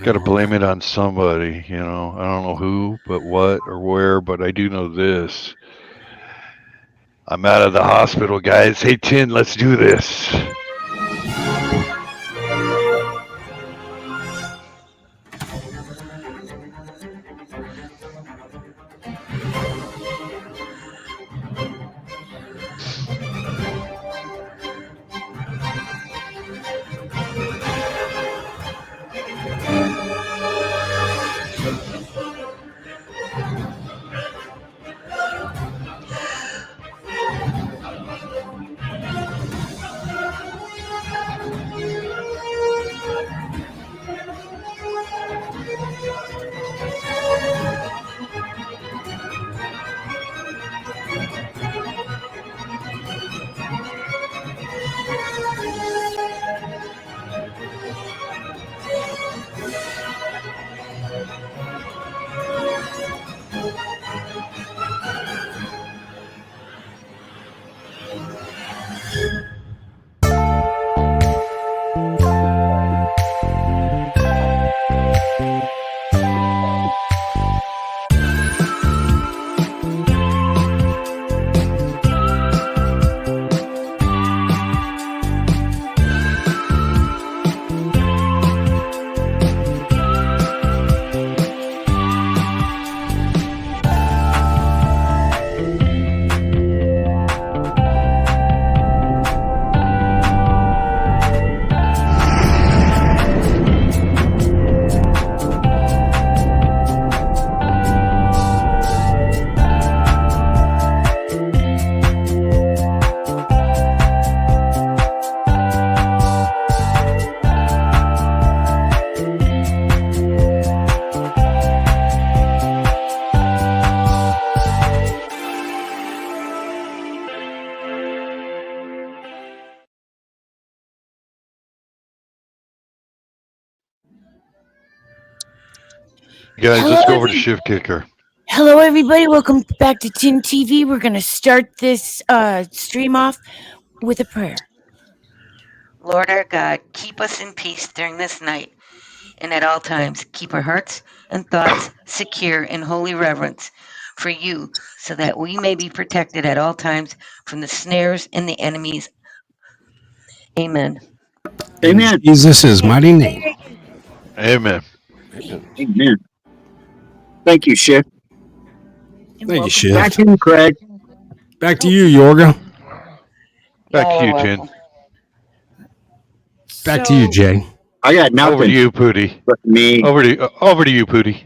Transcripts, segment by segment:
Got to blame it on somebody, I don't know who, but what or where, but I do know this. I'm out of the hospital, guys. Hey, Tin, let's do this. Guys, Hello, let's go over to Shift Kicker. hello, everybody. Welcome back to Tin TV. We're going to start this stream off with a prayer. Lord our God, keep us in peace during this night, and at all times keep our hearts and thoughts secure in holy reverence for you, so that we may be protected at all times from the snares and the enemies. Amen. Amen. In Jesus' mighty name. Amen. Amen. Thank you, Chef. And Thank you, welcome Shiv. Back to you, Craig. Back to you, Yorga. Back Y'all to are you, welcome. Tin. Back to you, Jay. I got Over to nothing you, Pooty. but me. Over to you, Pooty.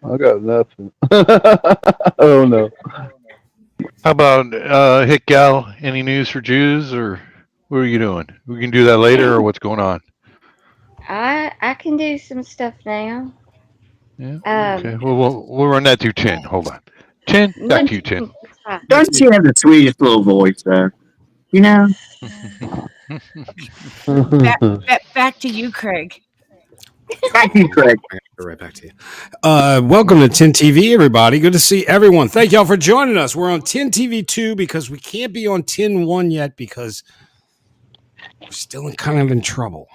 I got nothing. I don't know. How about Hick Gal? Any news for Jews, or what are you doing? We can do that later, or what's going on? I can do some stuff now. Yeah. Um, Okay. Well, we'll run that through Tin. Hold on. Tin, back to you, Tin. Doesn't she have the sweetest little voice, though? You know? back to you, Craig. Thank you, Craig. Right back to you. Welcome to 10 TV, everybody. Good to see everyone. Thank y'all for joining us. We're on 10 TV 2 because we can't be on 10 1 yet because we're still kind of in trouble.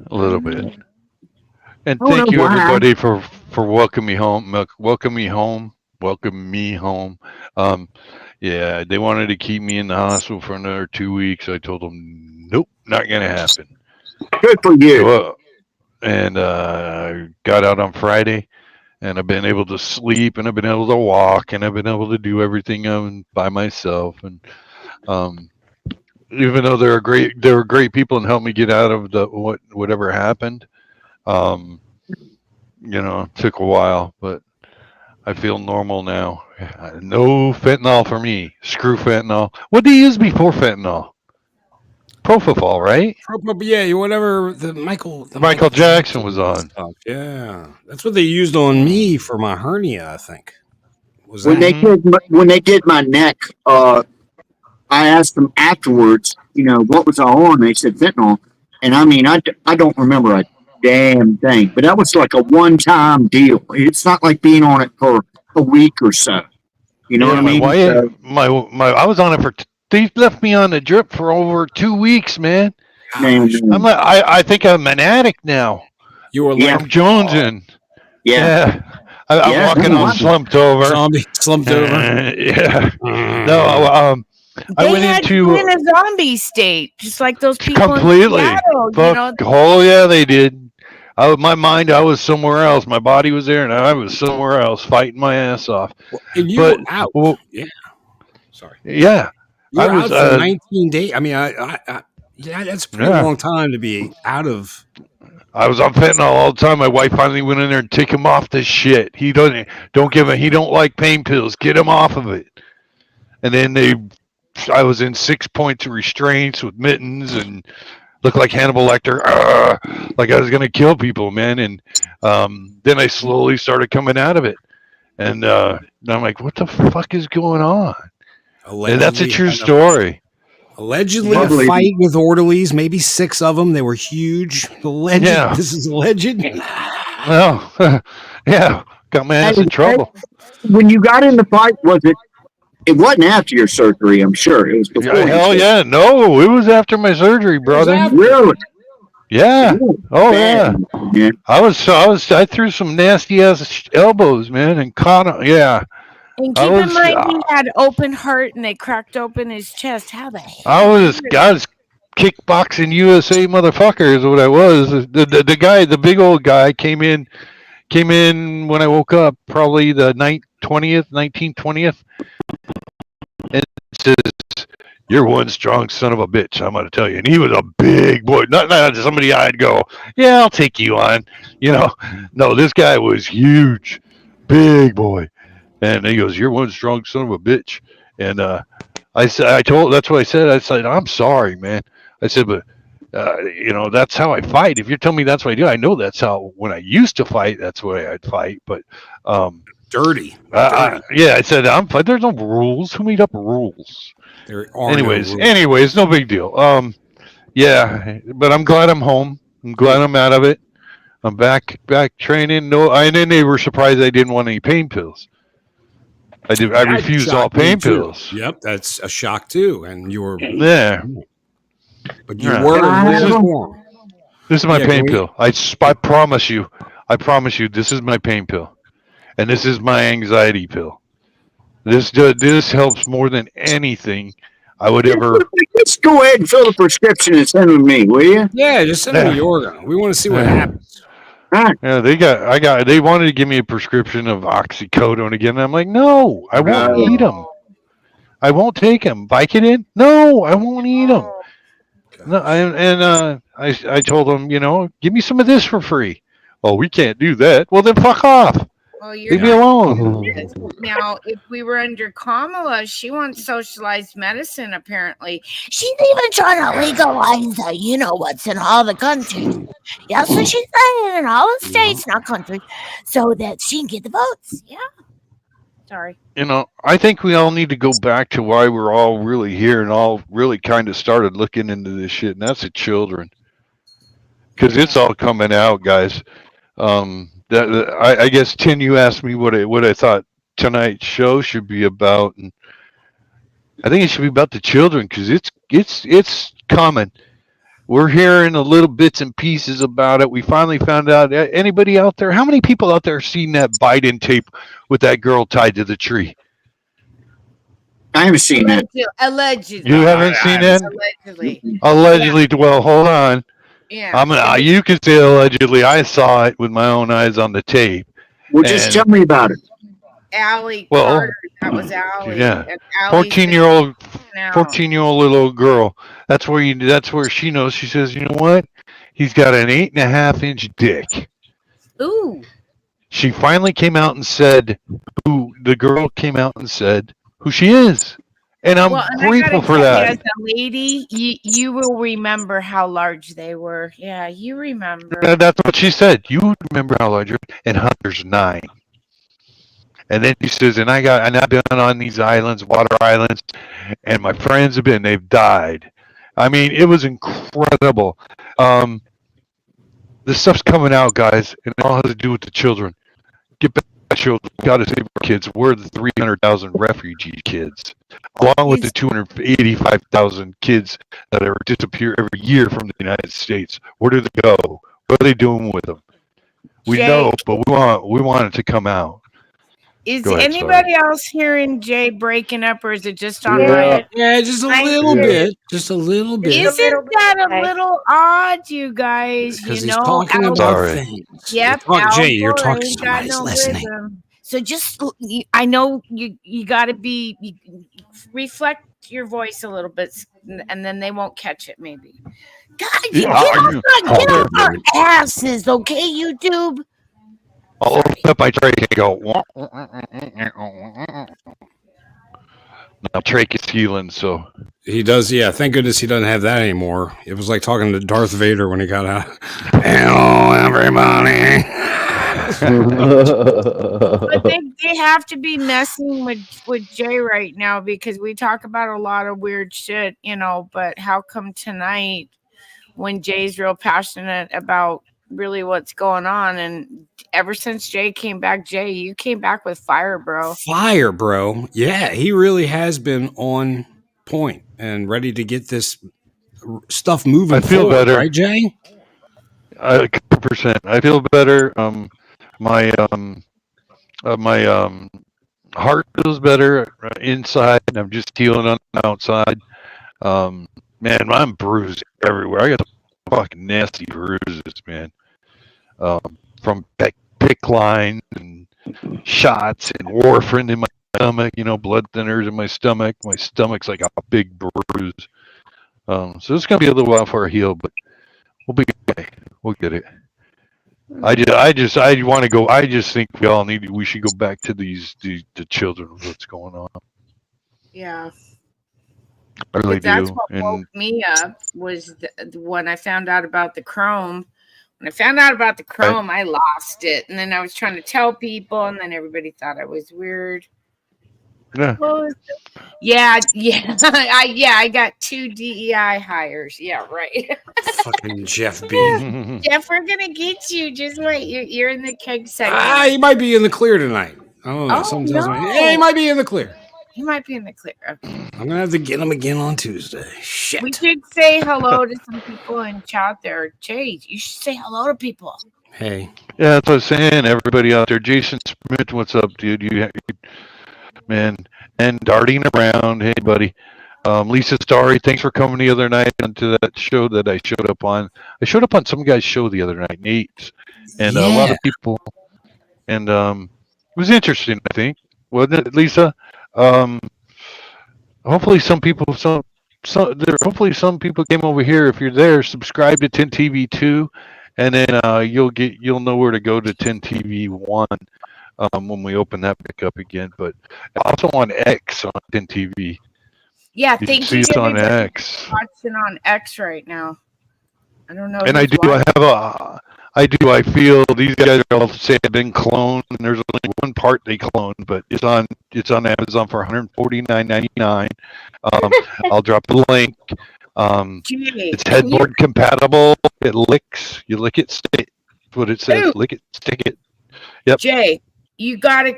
A little bit. And I don't thank know you, why. everybody, for welcoming me home. Welcome me home. Welcome me home. Yeah, they wanted to keep me in the hospital for another 2 weeks. I told them, nope, not gonna happen. Good for you. So, and I got out on Friday, and I've been able to sleep, and I've been able to walk, and I've been able to do everything by myself. And even though they were great people and helped me get out of whatever happened. It took a while, but I feel normal now. No fentanyl for me. Screw fentanyl. What did you use before fentanyl? Propofol, right? Yeah, whatever the Michael Jackson was on. stuff. Yeah, that's what they used on me for my hernia, I think. Was When that? when they did my neck, I asked them afterwards, what was I on? They said fentanyl. And I mean, I don't remember a damn thing, but that was like a one-time deal. It's not like being on it for a week or so. You know what I my mean? wife, I was on it for. They left me on the drip for over 2 weeks, man. Gosh, I think I'm an addict now. you were Yeah. like I'm jonesing. Yeah. Yeah. I'm Yeah. walking all slumped over. zombie slumped over. Yeah. No, I They went had to be in into a zombie state, just like those people in completely. Seattle. Fuck. Oh, yeah, they did. My mind, I was somewhere else. My body was there, and I was somewhere else fighting my ass off. And you But, were out. well, Yeah. Sorry. yeah. You I were was, out for 19 days. I mean, yeah, that's a pretty yeah. long time to be out of. I was on fentanyl all the time. My wife finally went in there and took him off this shit. He don't like pain pills. Get him off of it. And then I was in 6 points of restraints with mittens and looked like Hannibal Lecter, like I was gonna kill people, man. And then I slowly started coming out of it, and I'm like, what the fuck is going on? And that's a true story. Allegedly, a Lovely. fight with orderlies, maybe 6 of them. They were huge. Alleged. Yeah. This is alleged. Well, yeah, got my ass in trouble. When you got in the fight, was it? It wasn't after your surgery, I'm sure. It was before. Yeah, hell yeah, no, it was after my surgery, brother. Really? Yeah. Oh Man. yeah. I threw some nasty ass elbows, man, and caught him. Yeah. And I keep in was- mind, he had open heart, and they cracked open his chest. How the hell? I was kickboxing USA motherfucker is what I was. The guy, the big old guy, came in when I woke up, probably the 1920th, and says, "You're one strong son of a bitch. I'm gonna tell you." And he was a big boy, not somebody I'd go, "Yeah, I'll take you on." No, this guy was huge, big boy, and he goes, "You're one strong son of a bitch." And that's what I said. I said, "I'm sorry, man." I said, "But that's how I fight. If you're telling me that's what I do, I know that's how. When I used to fight, that's the way I'd fight." But Dirty. I said, there's no rules. Who made up rules? There are Anyways, no big deal. Yeah, but I'm glad I'm home. I'm glad I'm out of it. I'm back training. No, and then they were surprised I didn't want any pain pills. I refused all pain pills. Yep, that's a shock too. And you were there. But you were. This is my pain pill. I promise you. This is my pain pill, and this is my anxiety pill. This helps more than anything I would ever. Let's go ahead and fill the prescription and send it to me, will you? Yeah, just send it to Yorga. We want to see what happens. Right. Yeah, they wanted to give me a prescription of oxycodone again. And I'm like, no, I won't eat them. I won't take them. Vicodin? No, I won't eat them. No, I told them, give me some of this for free. Oh, we can't do that. Well, then fuck off. Well, Leave me alone. Now, if we were under Kamala, she wants socialized medicine, apparently. She's even trying to legalize what's in all the countries. Yeah, so she's saying in all the states, not countries, so that she can get the votes. Yeah. Sorry. I think we all need to go back to why we're all really here and all really kind of started looking into this shit, and that's the children. Because it's all coming out, guys. I guess, Tin, you asked me what I thought tonight's show should be about, and I think it should be about the children because it's coming. We're hearing a little bits and pieces about it. We finally found out. Anybody out there? How many people out there seen that Biden tape with that girl tied to the tree? I haven't seen that. Allegedly. You haven't seen that? Allegedly. Well, hold on. Yeah. You can say allegedly. I saw it with my own eyes on the tape. Well, just tell me about it. Allie Carter. That was Allie. Yeah. And Allie's 14-year-old little girl. That's where she knows. She says, you know what? He's got an 8.5-inch dick. Ooh. She finally came out and said the girl came out and said who she is. And I'm grateful for that. As a lady, you will remember how large they were. Yeah, you remember. That's what she said. You remember how large you're, and Hunter's 9. And then she says, and I've been on these islands, water islands, and my friends they've died. I mean, it was incredible. This stuff's coming out, guys, and it all has to do with the children. Get back got to save our kids. We're the 300,000 refugee kids, along with the 285,000 kids that are disappear every year from the United States. Where do they go? What are they doing with them? We know, but we want it to come out. Is Go ahead, anybody else hearing Jay breaking up, or is it just on Yeah. my? Yeah, just a little bit. Just a little bit. Isn't that a little odd, you guys? Because You he's know, talking about Sorry. things. Yep, Jay, Al you're Gore talking. ain't got Somebody's no listening. rhythm. So just, I know you got to reflect your voice a little bit, and then they won't catch it. Maybe. God, get off our asses, okay, YouTube. I'll open up my trach and go. Now trach is healing, so He does, yeah. Thank goodness he doesn't have that anymore. It was like talking to Darth Vader when he got out. Hello, everybody. But they have to be messing with Jay right now because we talk about a lot of weird shit, you know. But how come tonight, when Jay's real passionate about really what's going on, and ever since Jay came back, Jay, you came back with fire, bro. Fire, bro. Yeah, he really has been on point and ready to get this stuff moving I feel forward, better. right, Jay? 100%. I feel better. My heart feels better inside, and I'm just healing on the outside. Man, I'm bruised everywhere. I got fucking nasty bruises, man. From pick lines and shots and warfarin in my stomach. You know, blood thinners in my stomach. My stomach's like a big bruise. So it's gonna be a little while for a heal, but we'll be okay. We'll get it. I want to go. I just think we should go back to the children of what's going on. Yeah. I really That's do. what And woke me up was when I found out about the Chrome. When I found out about the Chrome, I lost it, and then I was trying to tell people, and then everybody thought I was weird. yeah, Yeah. I got 2 DEI hires. Yeah, right. Fucking Jeff B. Jeff, we're gonna get you. Just wait. You're in the keg segment. He might be in the clear tonight. I don't know. Oh, Something tells me. no. Yeah, he might be in the clear. He might be in the clear. Okay. I'm gonna have to get him again on Tuesday. Shit. We should say hello to some people in chat there. Jay, you should say hello to people. Hey. yeah, that's what I was saying. Everybody out there, Jason Smith, what's up, dude? Man, and darting around. Hey, buddy. Lisa Starry, thanks for coming the other night onto that show that I showed up on. I showed up on some guy's show the other night, Nate's, and a lot of people. And it was interesting, I think, wasn't it, Lisa? Hopefully, some people came over here. If you're there, subscribe to 10TV2, and then you'll know where to go to 10TV1 when we open that back up again. But also on X on 10TV. Yeah, You thank see you. it's on X. Watching on X right now. I don't know. And I feel these guys all say they've been cloned, and there's only one part they cloned, but it's on Amazon for $149.99. I'll drop the link. It's headboard compatible. It licks. You lick it, stick it. That's what it says. Lick it, stick it. Yep. Jay, you got to.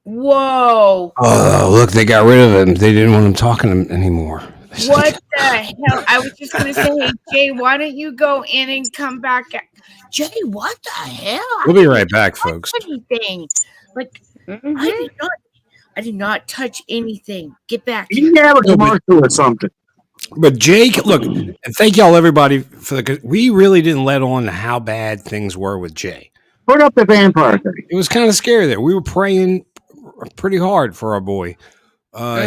Whoa. Oh, look, they got rid of him. They didn't want him talking anymore. What the hell? I was just going to say, hey, Jay, why don't you go in and come back? Jay, what the hell? We'll be right back, folks. Anything. Like, I did not touch anything. Get back. You have a commercial or something. But Jake, look, and thank y'all everybody for we really didn't let on how bad things were with Jay. Put up the vampire thing. It was kind of scary there. We were praying pretty hard for our boy.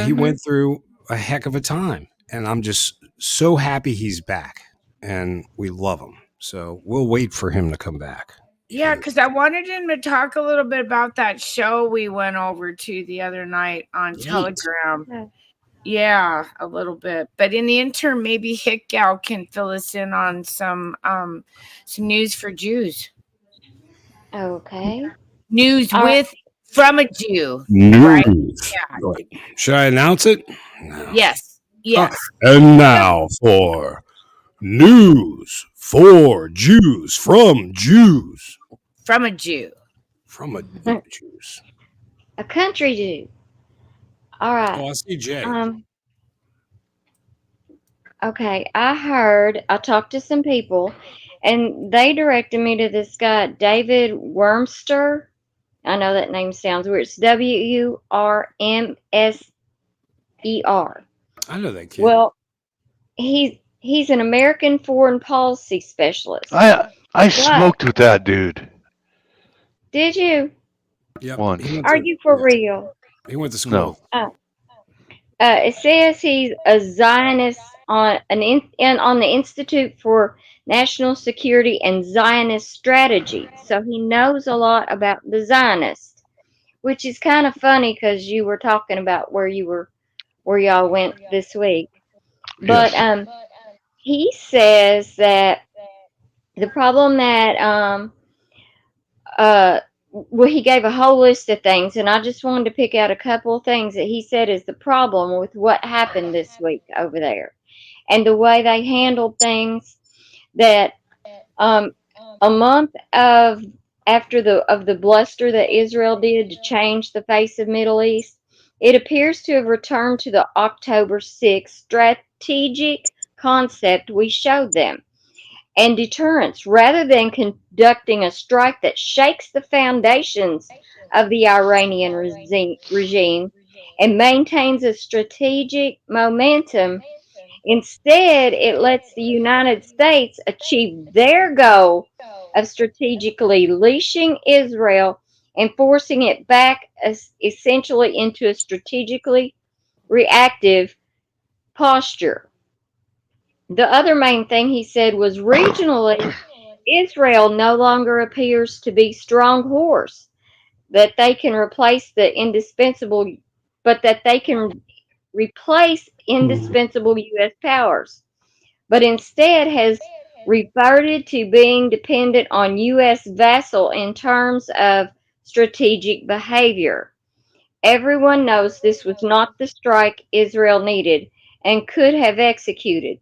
He went through a heck of a time, and I'm just so happy he's back, and we love him. So we'll wait for him to come back. Yeah, because I wanted him to talk a little bit about that show we went over to the other night on Telegram. Yeah, a little bit. But in the interim, maybe Hick Gal can fill us in on some news for Jews. Okay. News from a Jew. News. Right? Yeah. Should I announce it? No. Yes. And now for news for Jews from Jews. From a Jew. From a juice. A country Jew. All right. Oh, I see Jay. Okay. I talked to some people, and they directed me to this guy, David Wormster. I know that name sounds weird. It's Wurmser. I know that kid. Well, he's an American foreign policy specialist. I smoked with that dude. Did you? Yep. Once. Are you for real? He went to school. No. It says he's a Zionist on on the Institute for National Security and Zionist Strategy. So he knows a lot about the Zionists, which is kind of funny because you were talking about where y'all went this week. But Yes. he says that the problem that well, he gave a whole list of things, and I just wanted to pick out a couple of things that he said is the problem with what happened this week over there, and the way they handled things. That a month after the bluster that Israel did to change the face of Middle East, it appears to have returned to the October 6th strategic concept we showed them, and deterrence, rather than conducting a strike that shakes the foundations of the Iranian regime and maintains a strategic momentum. Instead, it lets the United States achieve their goal of strategically leashing Israel and forcing it back essentially into a strategically reactive posture. The other main thing he said was regionally, Israel no longer appears to be strong horse that they can replace that they can replace indispensable U.S. powers, but instead has reverted to being dependent on U.S. vassal in terms of strategic behavior. Everyone knows this was not the strike Israel needed and could have executed,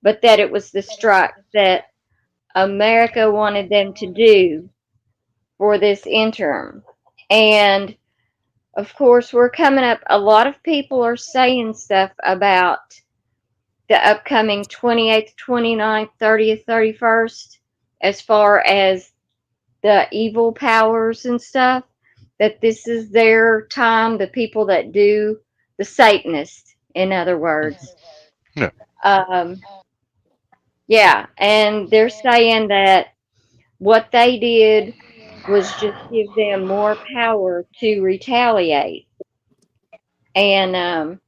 but that it was the strike that America wanted them to do for this interim. And of course, we're coming up, a lot of people are saying stuff about the upcoming 28th, 29th, 30th, 31st, as far as the evil powers and stuff, that this is their time, the people that do, the Satanists, in other words. Yeah. Yeah, and they're saying that what they did was just give them more power to retaliate. And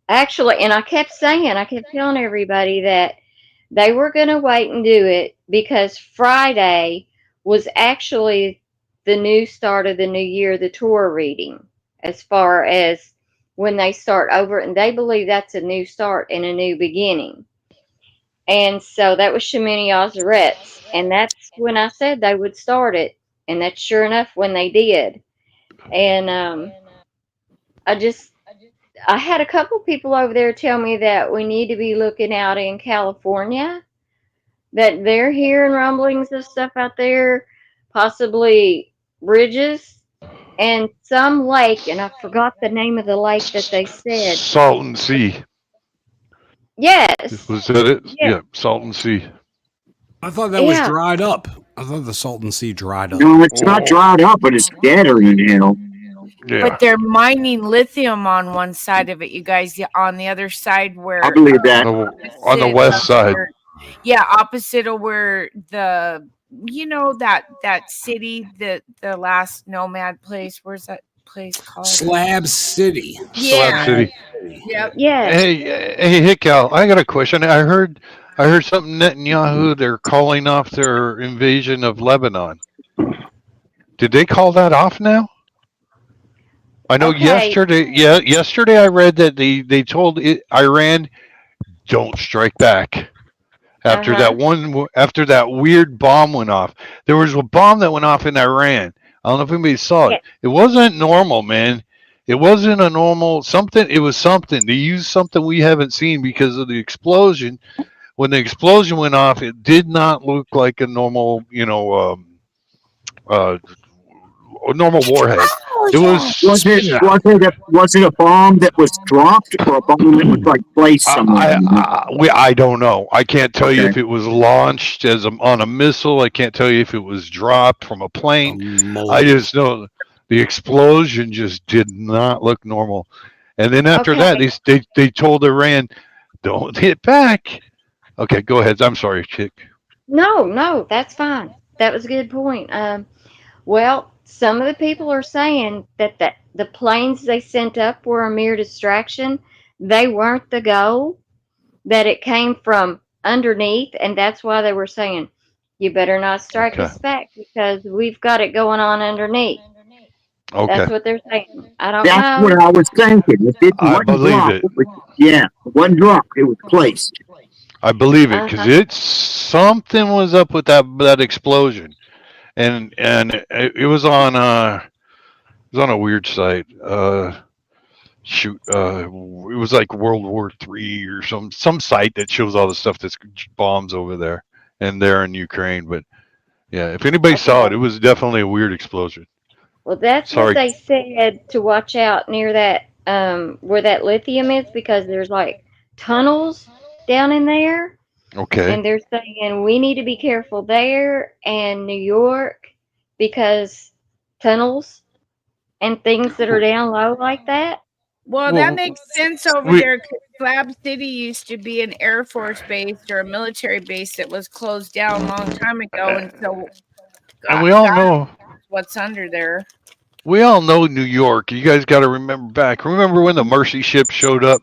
actually, and I kept telling everybody that they were going to wait and do it because Friday was actually the new start of the new year, the Torah reading, as far as when they start over, and they believe that's a new start and a new beginning. And so that was Shemini Azaret's, and that's when I said they would start it, and that's sure enough when they did. And I had a couple people over there tell me that we need to be looking out in California, that they're hearing rumblings of stuff out there, possibly bridges and some lake, and I forgot the name of the lake that they said. Salton Sea. Yes. Was that it? Yeah. Yeah, Salton Sea. I thought that was dried up. I thought the Salton Sea dried up. No, it's not dried up, but it's deader than hell. Yeah. But they're mining lithium on one side of it, you guys. On the other side, where I believe that. On the west side. Opposite of where the that city, the last nomad place. Where's that place called? Slab City. Slab City. Yep. Yes. Hey, Cal. I got a question. I heard something Netanyahu. They're calling off their invasion of Lebanon. Did they call that off now? I know yesterday. Yeah, yesterday I read that they told Iran don't strike back. After that weird bomb went off. There was a bomb that went off in Iran. I don't know if anybody saw it. It wasn't normal, man. It wasn't a normal something. It was something. They used something we haven't seen because of the explosion. When the explosion went off, it did not look like a normal, normal warhead. It was Explosion. Was it a bomb that was dropped or a bomb that was like placed somewhere? I don't know. I can't tell you Okay. if it was launched on a missile. I can't tell you if it was dropped from a plane. I Mold. just know the explosion just did not look normal. And then after Okay. that, they told Iran, "Don't hit back." Okay, go ahead. I'm sorry, chick. No, that's fine. That was a good point. Well, some of the people are saying that the planes they sent up were a mere distraction. They weren't the goal, that it came from underneath, and that's why they were saying, you better not strike Okay. us back because we've got it going on underneath. Okay. That's what they're saying. I don't That's what know. I was thinking. If it I wasn't believe dropped, it. it wasn't dropped. It was placed. I believe it because Uh-huh. it's something was up with that explosion, and it was on a weird site. Shoot, it was like World War III or some site that shows all the stuff that's bombs over there and there in Ukraine. But yeah, if anybody saw it, Okay. it was definitely a weird explosion. Well, that's what Sorry. they said to watch out near that where that lithium is because there's like tunnels down in there. Okay. And they're saying we need to be careful there and New York because tunnels and things that are down low like that. Well, that Well, makes sense over we there because Slab City used to be an Air Force base or a military base that was closed down a long time ago. And so and God, we all God know knows what's under there. New York. You guys got to remember back. Remember when the Mercy ship showed up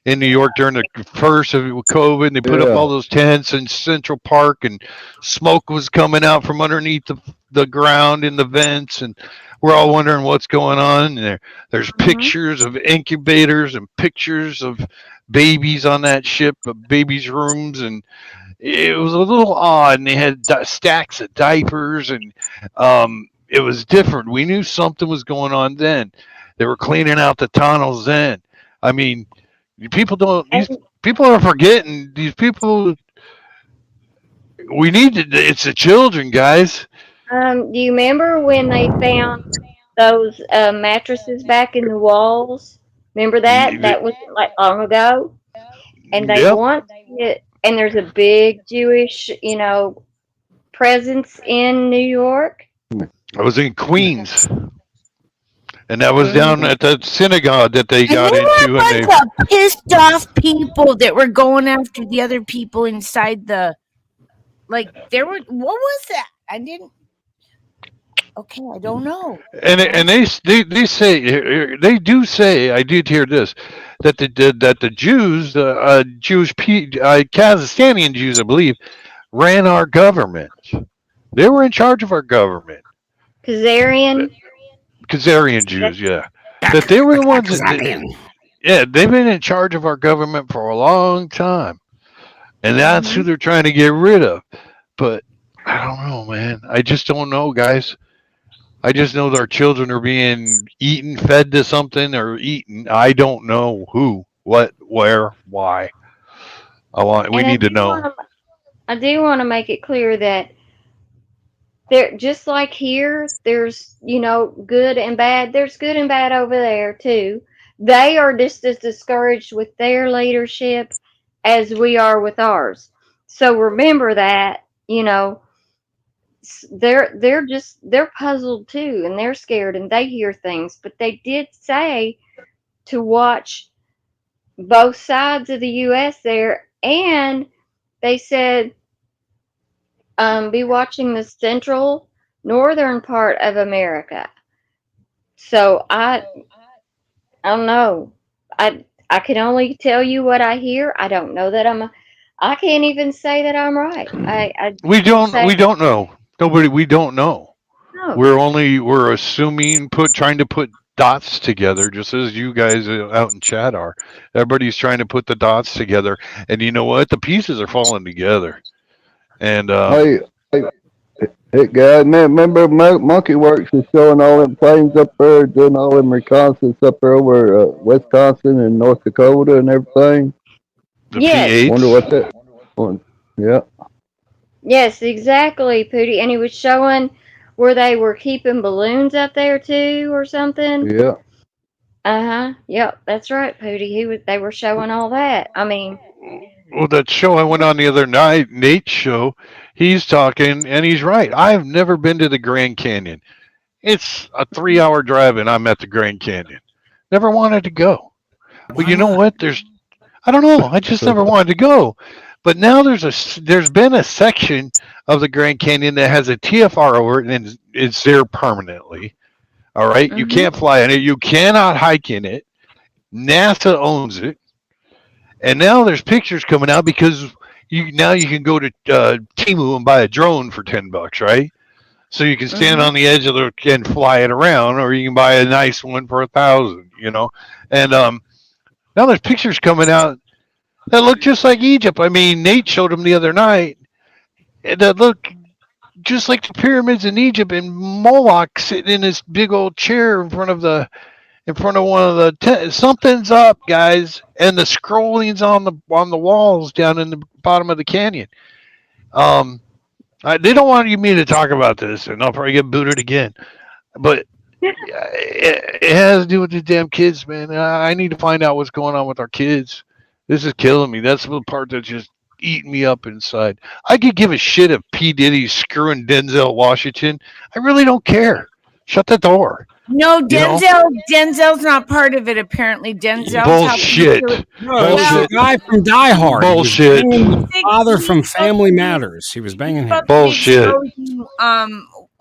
in New York during the first of COVID, and they put up Yeah. all those tents in Central Park, and smoke was coming out from underneath the ground in the vents, and we're all wondering what's going on. And there's Hmm. pictures of incubators and pictures of babies on that ship, babies' rooms, and it was a little odd. And they had stacks of diapers, and it was different. We knew something was going on then. They were cleaning out the tunnels then. I mean, people don't. These And people are forgetting. These people. We need to. It's the children, guys. do you remember when they found those mattresses back in the walls? Remember that? That wasn't like long ago. And they Yep. want it. And there's a big Jewish, presence in New York. I was in Queens, and that was Hmm. down at the synagogue that they And they got were into, a and bunch of pissed off people that were going after the other people inside the. Like, there were. What was that? I didn't. Okay, I don't know. they say they do say I did hear this that the Jews Kazakhstani Jews I believe ran our government. They were in charge of our government. Kazarian. Khazarian Jews, yeah. That they were the ones yeah, they've been in charge of our government for a long time. And that's who Hmm. they're trying to get rid of. But I don't know, man. I just don't know, guys. I just know that our children are being eaten, fed to something, or eaten. I don't know who, what, where, why. We And I need to do know. want to I do want to make it clear that there, just like here, there's, good and bad. There's good and bad over there too. They are just as discouraged with their leadership as we are with ours. So remember that, they're puzzled too and they're scared and they hear things, but they did say to watch both sides of the US there, and they said be watching the central northern part of America. So I don't know. I can only tell you what I hear. I don't know that I can't even say that I'm right. I We can don't. say We don't know. Nobody. We don't know. no. We're assuming, trying to put dots together, just as you guys out in chat are. Everybody's trying to put the dots together, and you know what? The pieces are falling together. And Hey, hey, hey, guys, man, remember Monkey Works is showing all them planes up there, doing all them reconnaissance up there over Wisconsin and North Dakota and everything. the Yes, Wonder P8s. what that one. Yeah. yes, exactly, Pooty. And he was showing where they were keeping balloons up there too or something. Yeah. Uh-huh. Yep, that's right, Pootie. They were showing all that. I mean, Well, that show I went on the other night, Nate's show, he's talking and he's right. I've never been to the Grand Canyon. It's a 3 hour drive and I'm at the Grand Canyon. Never wanted to go. But Why you know not? what? I don't know. I just never wanted to go. But now there's been a section of the Grand Canyon that has a TFR over it and it's there permanently. All right, you mhm. can't fly in it. You cannot hike in it. NASA owns it, and now there's pictures coming out because you can go to Timu and buy a drone for $10, right? So you can stand Mhm. on the edge of the and fly it around, or you can buy a nice one for 1,000. And now there's pictures coming out that look just like Egypt. I mean, Nate showed them the other night that look just like the pyramids in Egypt, and Moloch sitting in this big old chair in front of one of the something's up, guys, and the scrolling's on the walls down in the bottom of the canyon. Um, they don't want me to talk about this, and I'll probably get booted again. But it has to do with the damn kids, man. I need to find out what's going on with our kids. This is killing me. That's the part that's just eating me up inside. I could give a shit if P Diddy's screwing Denzel Washington. I really don't care. Shut the door. No, You know, Denzel's not part of it. Apparently, Denzel's helping to do it. bullshit, No, it was the Well, bullshit, guy from Die Hard. He was bullshit, banging the father he's from supposed Family to be Matters. He was he's banging supposed him. to be bullshit, exposing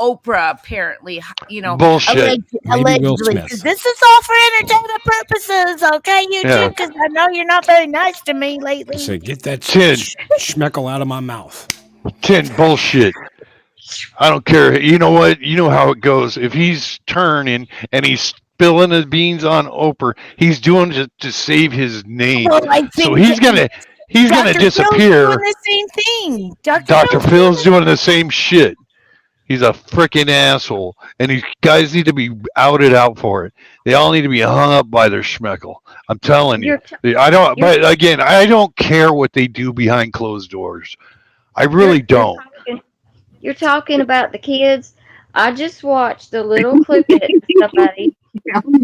Oprah. Apparently, bullshit. Maybe Will allegedly, because Smith. this is all for entertainment purposes, okay, Yeah, YouTube? Because I know you're not very nice to me He lately. said, "Get that ten, schmeckle out of my mouth." 10 bullshit. I don't care. You know what? You know how it goes. If he's turning and he's spilling his beans on Oprah, he's doing it to save his name. Well, I So think he's gonna Dr. Phil's doing disappear. the same thing. Dr. Dr. Phil's doing Phil's doing the same shit. He's a freaking asshole, and these guys need to be outed out for it. They all need to be hung up by their schmeckle. I'm telling you. You're t- I don't. you're But again, I don't care what they do behind closed doors. I you're really you're don't. talking you're talking about the kids. I just watched a little clip it of somebody,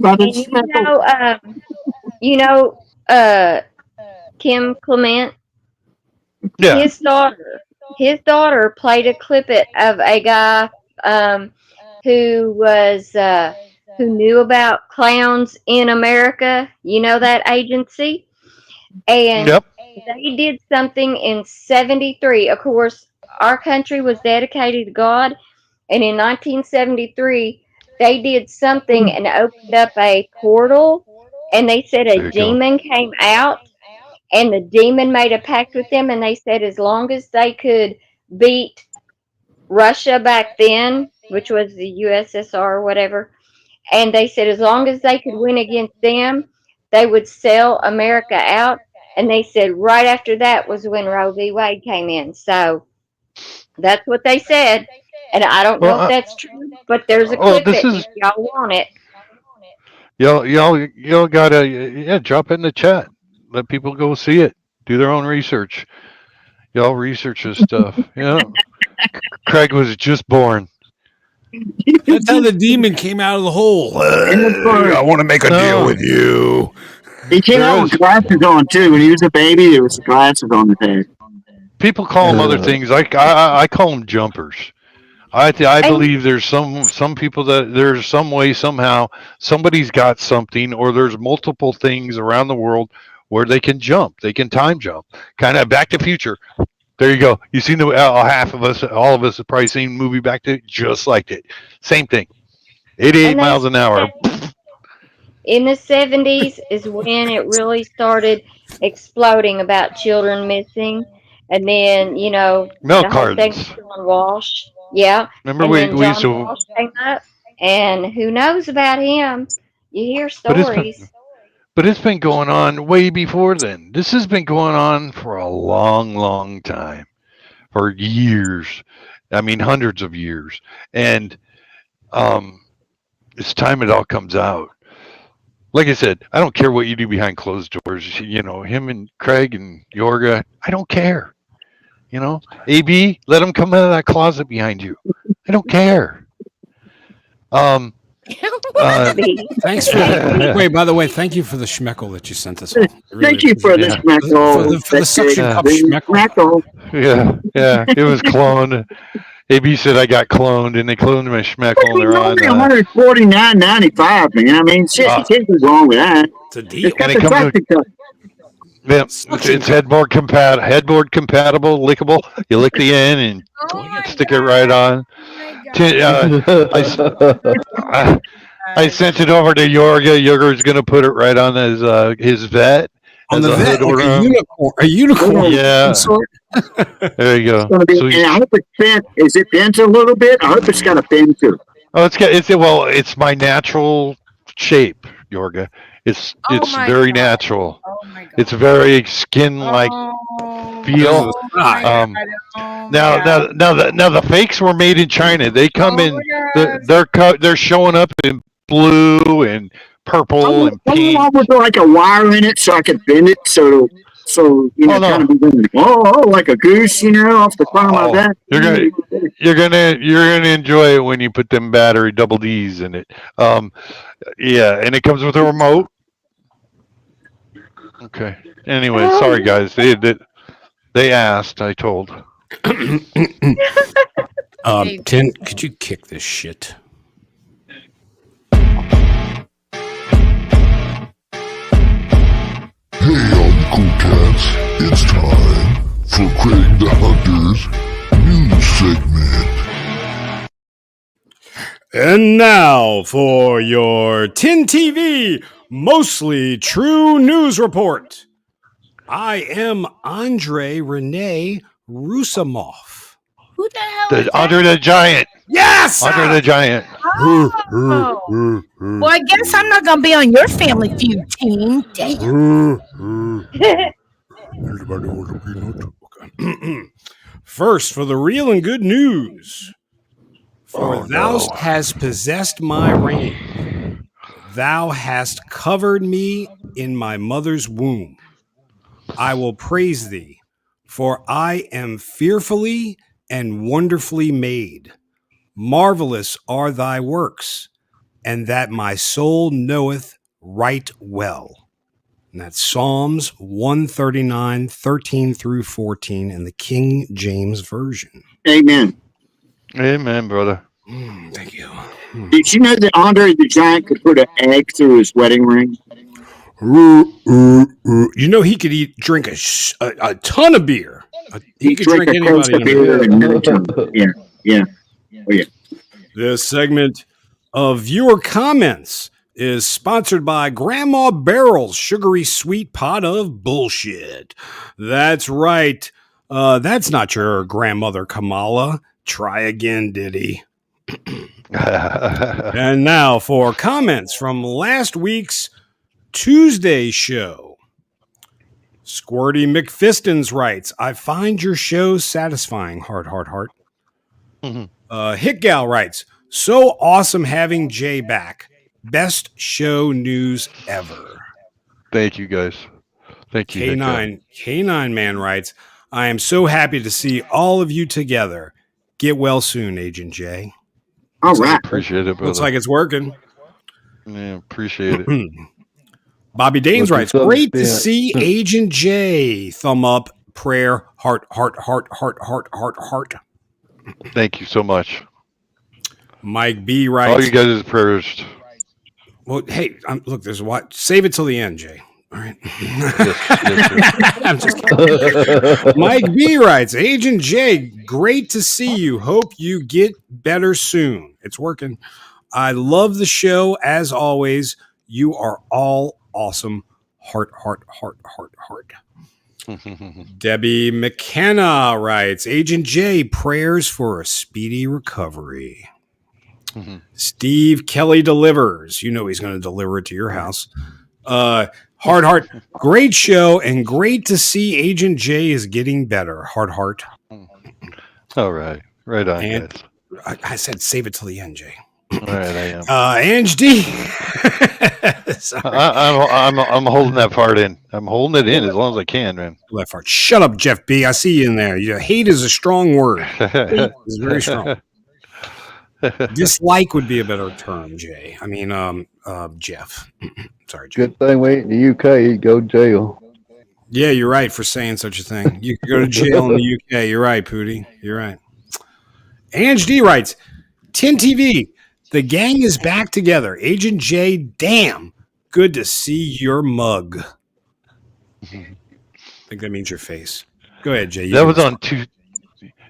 By the and smell. you know, uh, Kim Clement, Yeah. his daughter, his daughter played a clip it of a guy um who was who knew about clowns in America. You know that agency, and Yep. they did something in '73. Of course, our country was dedicated to God, and in 1973, they did something and opened up a portal, and they said a There you go. demon came out, and the demon made a pact with them, and they said as long as they could beat Russia back then, which was the USSR or whatever, and they said as long as they could win against them, they would sell America out. And they said right after that was when Roe v. Wade came in. So that's what they said. And I don't Well, know if that's true, but there's a clip this it if is y'all want it. y'all gotta drop it in the chat. Let people go see it. Do their own research. Y'all research this stuff. Craig was just born. That's how the demon came out of the hole. Part. I want to make a deal No, with you. He came there out is. with glasses on too. When he was a baby, there was glasses on his head. People call them other things. I call them jumpers. I And believe there's some people that there's some way somehow somebody's got something, or there's multiple things around the world where they can jump. They can time jump. Kind of Back to Future. There you go. You seen half of us, all of us have probably seen the movie Back to just like it. Same thing. 88 and they miles an hour. said in the '70s is when it really started exploding about children missing. And then, Milk the whole thing with cartons. John Walsh. Yeah. Remember And then we used John to, Walsh came up. And who knows about him? You hear but stories. it's been going on way before then. This has been going on for a long, long time, for years. I mean, hundreds of years, and um, it's time it all comes out. Like I said, I don't care what you do behind closed doors. Him and Craig and Yorga, I don't care. AB, let him come out of that closet behind you. I don't care. Um, B. Thanks for wait. By the way, thank you for the schmeckle that you sent us all. Really Thank you for this Yeah. Schmeckle. for the suction cup schmeckle. Schmeckle. yeah, it was cloned. AB said I got cloned, and they cloned my schmeckle, and they're on. Only $149.95, man. I mean, shit, you can't go wrong with that. It's a deal. It's got And the it comes suction cup. Yeah, it's headboard compatible, lickable. You lick the end and Oh my stick it right on. God. I sent it over to Yorga. Yorga's going to put it right on his vet. On as the a vet, hood like a ornament. unicorn. A unicorn. Yeah. of some sort. There you go. It's gonna be, So and I hope it's bent. Is it bent a little bit? I hope it's got a bend too. it's my natural shape, Yorga. It's Oh it's my very God. natural. Oh my God. It's very skin like feel. Oh my Um, God. Oh my Now, God. now the fakes were made in China. They come Oh in. my God. They're showing up in blue and purple and I pink. want with like a wire in it so I can bend it so you know Oh, no. kind of be bending. Like a goose, you know, off the front of my Oh, back. you're gonna enjoy it when you put them battery double D's in it. Yeah, and it comes with a remote. Okay. Anyway, sorry guys. They asked. I told. Tin, could you kick this shit? Hey, all you cool cats, it's time for Craig the Hunter's news segment. And now for your Tin TV Mostly True News Report. I am Andre Rene Rusimov. Who the hell is Andre the Giant. Yes! Andre the Giant. Oh. Well, I guess I'm not gonna be on your Family Feud team. Damn. First, for the real and good news. For Oh, thou no. hast possessed my reign. Thou hast covered me in my mother's womb. I will praise thee, for I am fearfully and wonderfully made. Marvelous are thy works, and that my soul knoweth right well. And that's Psalms 139, 13 through 14 in the King James Version. Amen. Amen, brother. Thank you. Did you know that Andre the Giant could put an egg through his wedding ring? You know he could drink a ton of beer. He could drink a case anybody. of beer and no tongue. Yeah. Oh yeah. This segment of viewer comments is sponsored by Grandma Barrel's sugary sweet pot of bullshit. That's right. That's not your grandmother Kamala. Try again, Diddy. And now for comments from last week's Tuesday show. Squirty McFistins writes, I find your show satisfying. Heart. Hit Gal writes, so awesome having Jay back. Best show news ever. Thank you, guys. Thank you. K9 Man writes, I am so happy to see all of you together. Get well soon, Agent J. All right. Appreciate it, brother. Looks like it's working. Yeah, appreciate it. Bobby Danes writes, Looking great to something. see Agent J. Thumb up, prayer, heart. Thank you so much. Mike B All writes, you guys' prayers. well, hey, look, there's a what. Save it till the end, Jay. All right. Yes, sir. I'm just kidding. Mike B writes, Agent J, great to see you. Hope you get better soon. It's working. I love the show as always. You are all awesome. Heart. Debbie McKenna writes, Agent J, prayers for a speedy recovery. Steve Kelly delivers. You know he's going to deliver it to your house. Heart. Great show and great to see Agent J is getting better. Heart. All right. Right on, And- guys. I said save it till the end, Jay. All right, I am. Ange D. Sorry. I'm holding that part in. I'm holding it in as long as I can, man. Left heart. Shut up, Jeff B. I see you in there. Hate is a strong word. Hate is very strong. Dislike would be a better term, Jay. I mean, Jeff. Sorry, Jay. Good thing we ain't in the UK. He'd go to jail. Yeah, you're right for saying such a thing. You could go to jail in the UK. You're right, Pootie. You're right. Ange D writes, 10 TV. The gang is back together. Agent J, damn. Good to see your mug. I think that means your face. Go ahead, Jay. That was on Tuesday.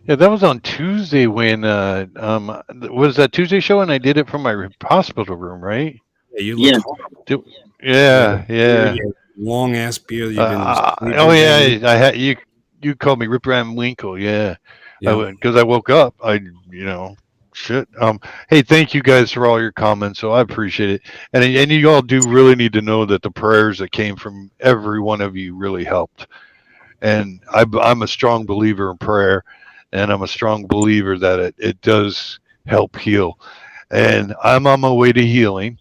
Yeah, that was on Tuesday when was that Tuesday show, and I did it from my hospital room, right? Yeah, you look horrible. Yeah. Long ass beard. Oh yeah, I had you. You called me Rip Ram Winkle, yeah. Because I woke up. Shit. Hey, thank you guys for all your comments. So I appreciate it, and you all do really need to know that the prayers that came from every one of you really helped. And I'm a strong believer in prayer, and I'm a strong believer that it does help heal. And I'm on my way to healing,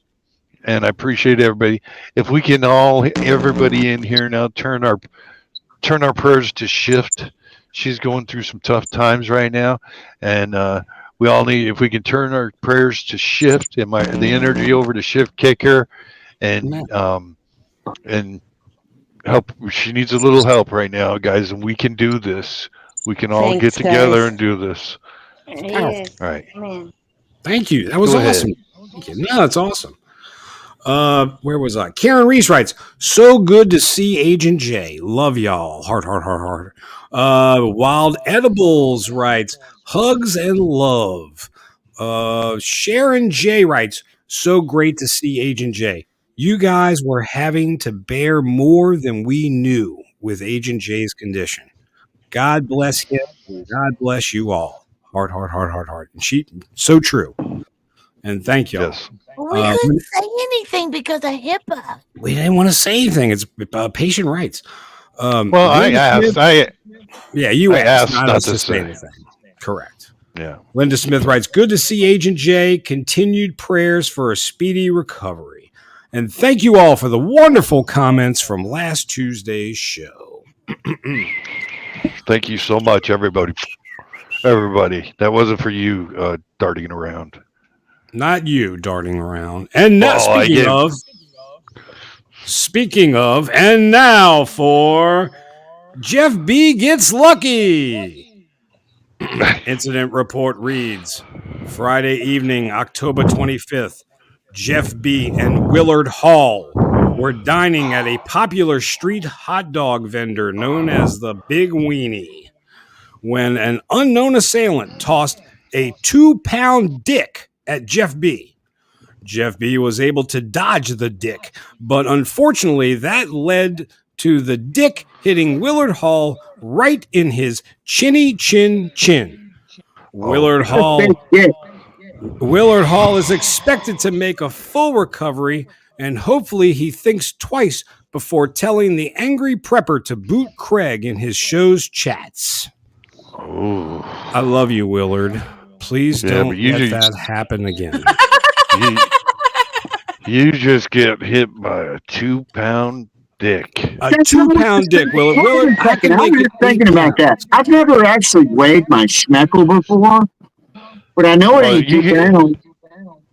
and I appreciate everybody. If we can everybody in here now, turn our prayers to Shift. She's going through some tough times right now, and we all need, if we can turn our prayers to Shift and the energy over to Shift, kick her, and help. She needs a little help right now, guys, and we can do this. We can all get together and do this. Yes. All right. Amen. Thank you. That was awesome. Thank you. No, that's awesome. Where was I? Karen Reese writes, so good to see Agent J. Love y'all. Heart, heart, heart, heart. Wild Edibles writes, hugs and love. Sharon J writes, so great to see Agent J. You guys were having to bear more than we knew with Agent J's condition. God bless him and God bless you all. Heart, heart, heart, heart, heart. And so true. And thank y'all. Yes. We couldn't say anything because of HIPAA. We didn't want to say anything. It's patient rights. I asked. You asked not to say anything. Correct. Yeah. Linda Smith writes, good to see Agent J. Continued prayers for a speedy recovery. And thank you all for the wonderful comments from last Tuesday's show. Thank you so much, everybody. Everybody. That wasn't for you darting around. Not you darting around. And now, speaking of, and now for Jeff B. Gets Lucky. Incident report reads, Friday evening, October 25th, Jeff B. and Willard Hall were dining at a popular street hot dog vendor known as the Big Weenie when an unknown assailant tossed a 2-pound dick at Jeff B. Jeff B. was able to dodge the dick, but unfortunately that led to the dick hitting Willard Hall right in his chinny chin chin. Willard Hall is expected to make a full recovery, and hopefully he thinks twice before telling the angry prepper to boot Craig in his show's chats. Oh, I love you, Willard. Please don't let that happen again. You just get hit by a 2-pound dick. A 2-pound dick, Willard. Willard, I can make it. Thinking about that. I've never actually weighed my schmeckle before, but I know it ain't 2 pounds.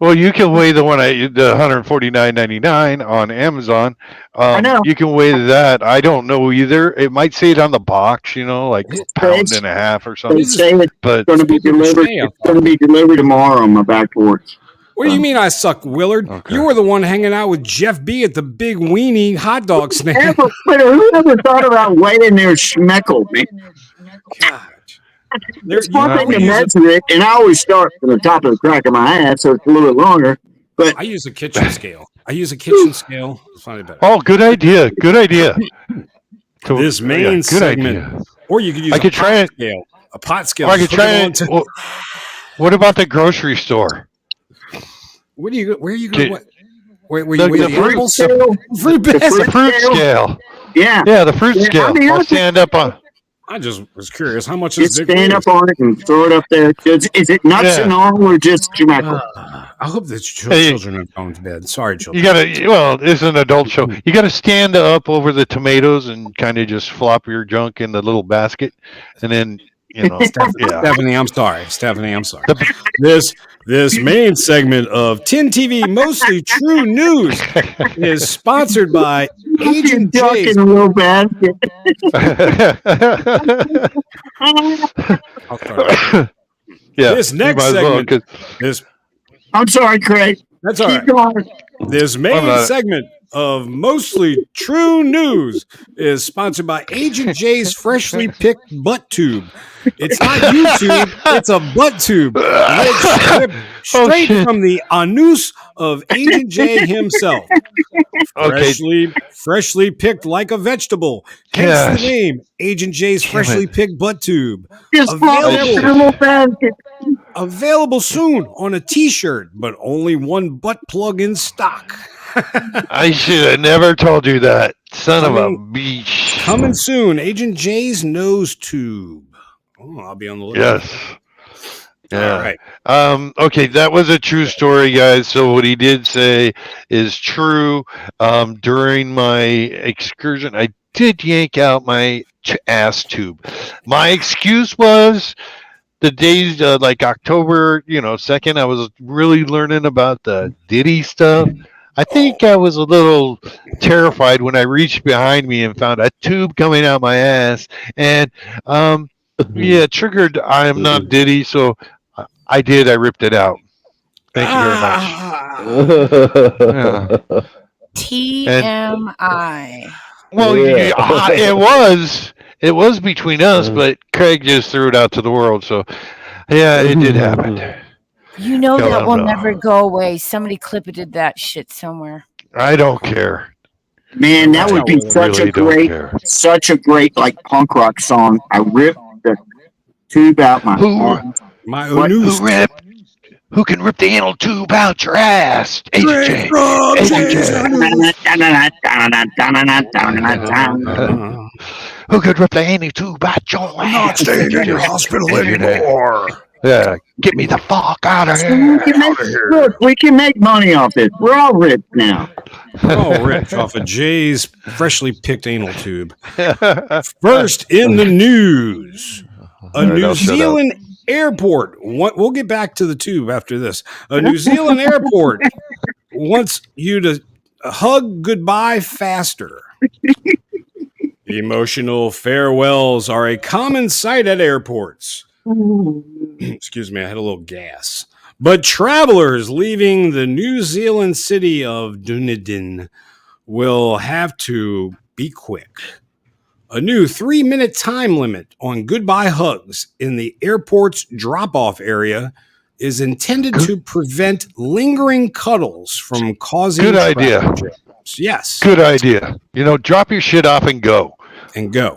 Well, you can weigh the one the $149.99 on Amazon. I know. You can weigh that. I don't know either. It might say it on the box, like a pound and a half or something. They say it's going to be delivered. It's going to be delivered tomorrow on my back porch. What do you mean I suck, Willard? Okay. You were the one hanging out with Jeff B. at the Big Weenie hot dog stand. Who ever thought about weighing their schmeckle, man? God. It's one thing to measure it, and I always start from the top of the crack of my ass, so it's a little bit longer. But I use a kitchen scale. It's funny better. Oh, good idea. Good idea. This main segment, idea. Or you could use a pot scale. A pot scale. Or I could try it. What about the grocery store? Where are you going? Where you the fruit scale? The fruit scale. Yeah. Yeah, the fruit scale. I'll stand up on. I just was curious, how much is it? Stand up on it and throw it up there. Is it nuts and all, or just schmeckle? I hope that children are going to bed. Sorry, children. It's an adult show. You got to stand up over the tomatoes and kind of just flop your junk in the little basket, and then Stephanie, I'm sorry. This main segment of Tin TV Mostly True News is sponsored by Agent J's. In a little bad. I'll start. Yeah, This next segment. I'm sorry, Craig. That's all Keep right. going. This main segment of Mostly True News is sponsored by Agent J's freshly picked butt tube. It's not YouTube, it's a butt tube. Straight from the anus of Agent J himself. Freshly picked like a vegetable. Hence the name, Agent J's freshly picked butt tube. Available soon on a t-shirt, but only one butt plug in stock. I should have never told you that. Son of a beach. Coming soon, Agent J's nose tube. Oh, I'll be on the lookout. Yes. Yeah. All right. Okay, that was a true story, guys. So what he did say is true. During my excursion, I did yank out my ass tube. My excuse was the days like October, 2nd, I was really learning about the Diddy stuff. I think I was a little terrified when I reached behind me and found a tube coming out my ass. And triggered I am not Diddy, so I did. I ripped it out. Thank you very much. TMI. Well, it was between us, but Craig just threw it out to the world. So, yeah, it did happen. That will never go away. Somebody clipped that shit somewhere. I don't care. Man, that would be such a great like punk rock song. I ripped the tube out my Who can rip the anal tube out your ass? Agent J. Who could rip the anal tube out your ass? Not staying in your hospital anymore. Yeah, get me the fuck out of here. Look, we can make money off it. We're all rich now. We're all rich off of Jay's freshly picked anal tube. First in the news, a New Zealand airport. We'll get back to the tube after this. A New Zealand airport wants you to hug goodbye faster. Emotional farewells are a common sight at airports. Excuse me, I had a little gas. But travelers leaving the New Zealand city of Dunedin will have to be quick. A new 3-minute time limit on goodbye hugs in the airport's drop-off area is intended to prevent lingering cuddles from causing Good idea. Jams. Yes. Good idea. Drop your shit off and go.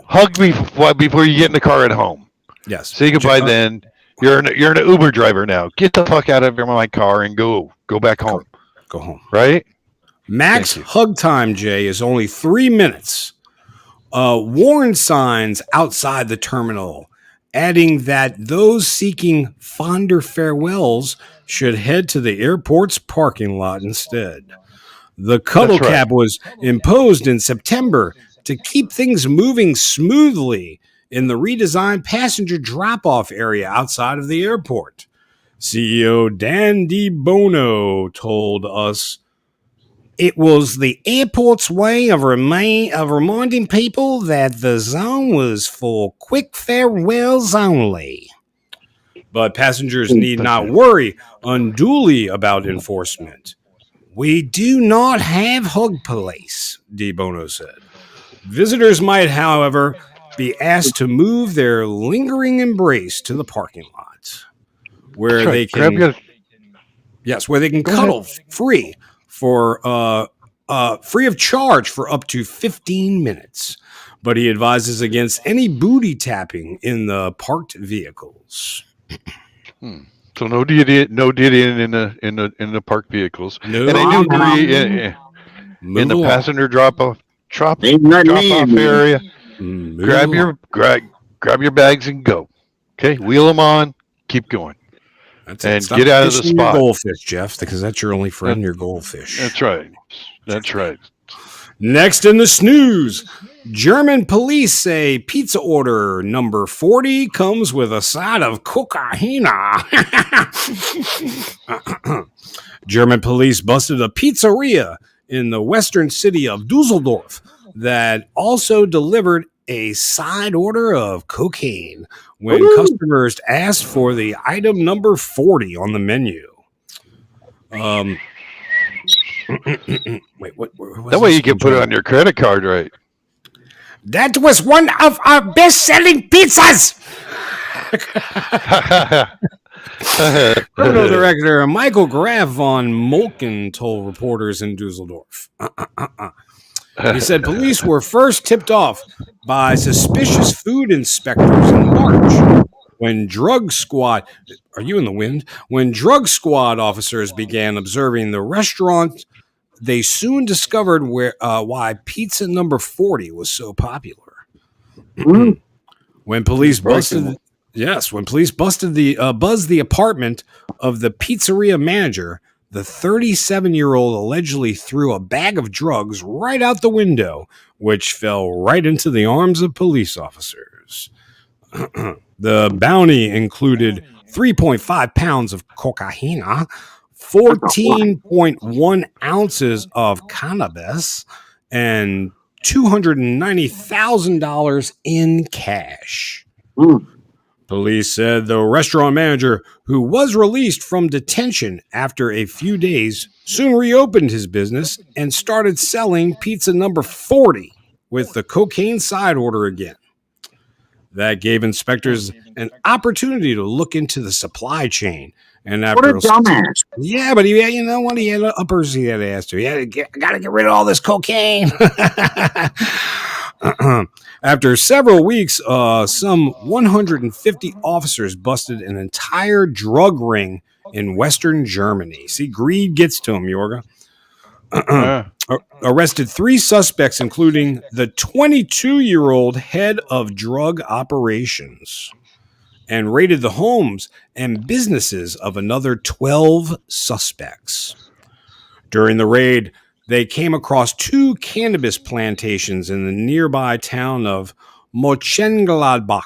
Hug me before you get in the car at home. Yes. Say goodbye then. You're an Uber driver now. Get the fuck out of my car and go back home. Go home. Right? Max hug time, Jay, is only 3 minutes. Warn signs outside the terminal, adding that those seeking fonder farewells should head to the airport's parking lot instead. The cuddle cap was imposed in September to keep things moving smoothly in the redesigned passenger drop-off area outside of the airport. CEO Dan DeBono told us it was the airport's way of reminding people that the zone was for quick farewells only. But passengers need not worry unduly about enforcement. We do not have hug police, DeBono said. Visitors might, however, be asked to move their lingering embrace to the parking lot, where they can cuddle free of charge for up to 15 minutes. But he advises against any booty tapping in the parked vehicles. So no diddying in the parked vehicles. No, and I do agree in the passenger drop-off area. Grab your bags and go. Okay, wheel them on. Keep going. That's and get out of the spot. Goldfish, Jeff, because that's your only friend. Your goldfish. That's right. Next in the snooze, German police say pizza order number 40 comes with a side of cocaine. German police busted a pizzeria in the western city of Dusseldorf that also delivered a side order of cocaine when customers asked for the item number 40 on the menu. Wait, what was That way this you can put it on your credit card, right? That was one of our best-selling pizzas. Criminal director Michael Graf von Molken told reporters in Dusseldorf. He said police were first tipped off by suspicious food inspectors in March when drug squad officers began observing the restaurant. They soon discovered why pizza number 40 was so popular. When police busted the apartment of the pizzeria manager, the 37-year-old allegedly threw a bag of drugs right out the window, which fell right into the arms of police officers. The bounty included 3.5 pounds of cocaine, 14.1 ounces of cannabis, and $290,000 in cash. Police said the restaurant manager, who was released from detention after a few days, soon reopened his business and started selling pizza number 40 with the cocaine side order again. That gave inspectors an opportunity to look into the supply chain. And after What a dumbass. Yeah, but he had uppers he had to ask to. He had to got to get rid of all this cocaine. After several weeks, some 150 officers busted an entire drug ring in Western Germany. See, greed gets to him, Yorga. Arrested 3 suspects, including the 22-year-old head of drug operations, and raided the homes and businesses of another 12 suspects. During the raid, they came across 2 cannabis plantations in the nearby town of Mönchengladbach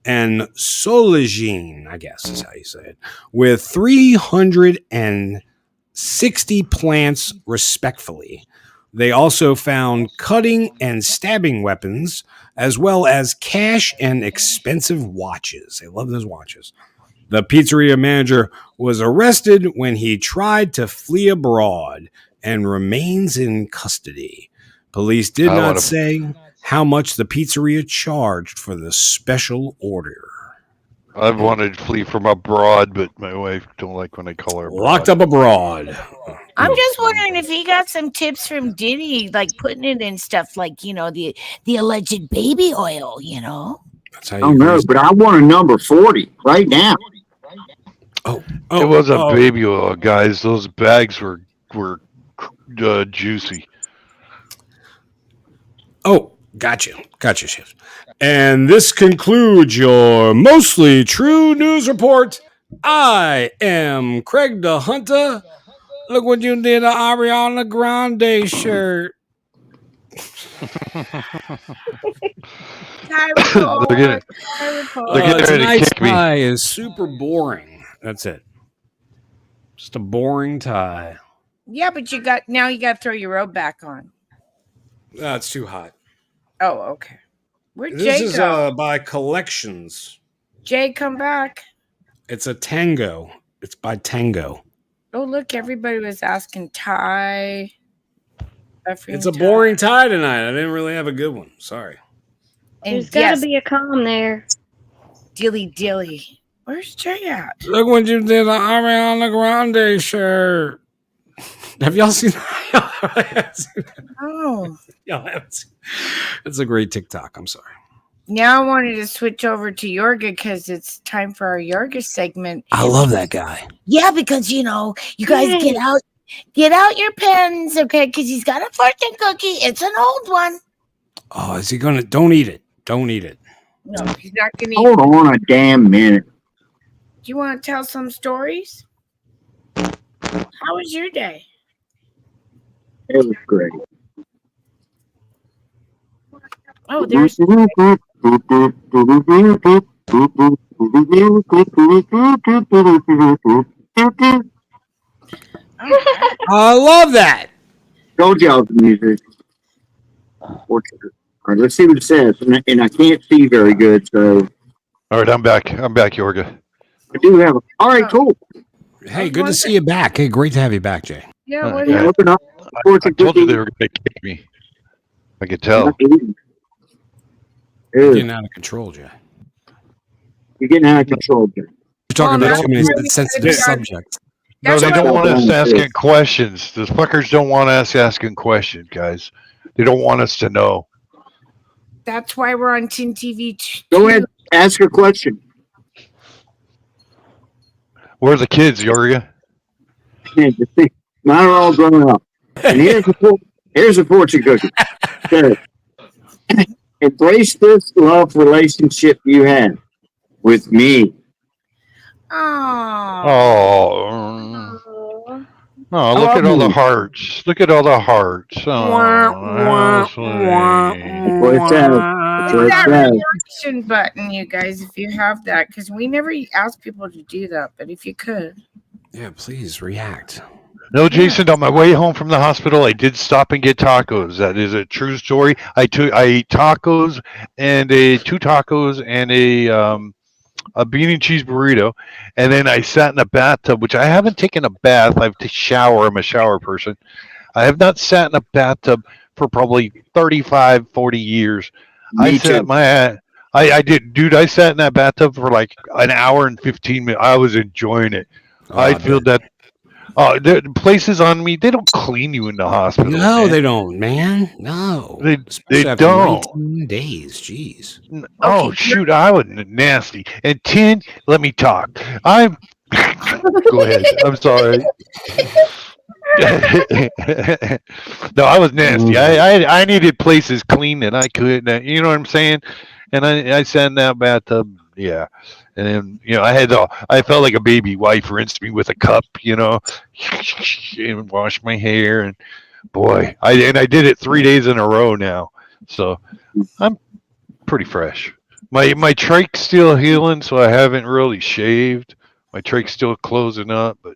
and Solingen, I guess is how you say it, with 360 plants respectively. They also found cutting and stabbing weapons, as well as cash and expensive watches. They love those watches. The pizzeria manager was arrested when he tried to flee abroad and remains in custody. Police did not say how much the pizzeria charged for the special order. I've wanted to flee from abroad, but my wife don't like when I call her abroad. Locked up abroad. I'm just wondering if he got some tips from Diddy, like putting it in stuff like, the alleged baby oil, That's how I don't know, but I want a number 40 right now. It wasn't baby oil, guys. Those bags were juicy. Oh, gotcha, Shift. And this concludes your mostly true news report. I am Craig the Hunter. Look what you did to Ariana Grande shirt. Tonight's tie is super boring. That's it. Just a boring tie. Yeah, but you got to throw your robe back on. It's too hot. Oh, okay. Where'd This Jay is go? by Collections. Jay, come back. It's a Tango. It's by Tango. Oh, look, everybody was asking tie. It's a boring tie tonight. I didn't really have a good one. Sorry. And there's got to be a calm there. Dilly. Where's Jay at? Look what you did to Ariana Grande shirt. Have y'all seen that? Oh. Y'all haven't seen it. It's a great TikTok. I'm sorry. Now I wanted to switch over to Yorga because it's time for our Yorga segment. I love that guy. Yeah, because you guys get out your pens, okay? Because he's got a fortune cookie. It's an old one. Oh, is he gonna? Don't eat it. Don't eat it. No, he's not gonna eat Hold on a damn minute. Do you want to tell some stories? How was your day? It was great. Oh, there's. Okay. I love that. Told y'all the music. All right, let's see what it says. And I can't see very good, so All right, I'm back. I'm back, Yorga. I do have a. All right, Oh, cool. I Hey, was good to wondering. see you back. Hey, great to have you back, Jay. Yeah, what Yeah, I, happened? open up. I told you they were going to kick me. I could tell. You're You're getting out of control, Jay. getting out of No, control here. You're Well, talking about they that's too don't. many why we gotta sensitive be on. subjects. No, That's they why don't we. want Stop us on asking this. questions. The fuckers don't want us asking questions, guys. They don't want us to know. That's why we're on Tin TV Go too. ahead, ask a question. Where are the kids, Yorga? Mine are all grown up. And here's a fortune cookie. So, embrace this love relationship you have with me. Oh, Oh, Aw. oh, I look love at all the you. hearts. Look at all the hearts. Wah, Oh, how wah, wah, sweet. That's what it says. That's hit what it that wah. says. reaction button, you guys, if you have that, because we never ask people to do that. But if you could, Yeah, please react. No, yeah. Jason, on my way home from the hospital, I did stop and get tacos. That is a true story. I ate tacos and two tacos and a bean and cheese burrito, and then I sat in a bathtub, which I haven't taken a bath. I've to shower. I'm a shower person. I have not sat in a bathtub for probably 35, 40 years. I Me sat too. my I did, dude. I sat in that bathtub for like an hour and 15 minutes. I was enjoying it. Oh, I I feel bet. that the places on me, they don't clean you in the hospital, No, man. they don't, man. No. They Especially after don't. 19 days. Jeez. Oh Okay, shoot, I was nasty. And 10, let me talk. I'm go ahead. I'm sorry. No, I was nasty. Mm. I needed places clean and I couldn't. You know what I'm saying? And I sat in that bathtub. Yeah. And then I felt like a baby. Wife rinsed me with a cup, and washed my hair. And boy, I did it 3 days in a row now. So I'm pretty fresh. My trache's still healing, so I haven't really shaved. My trache's still closing up, but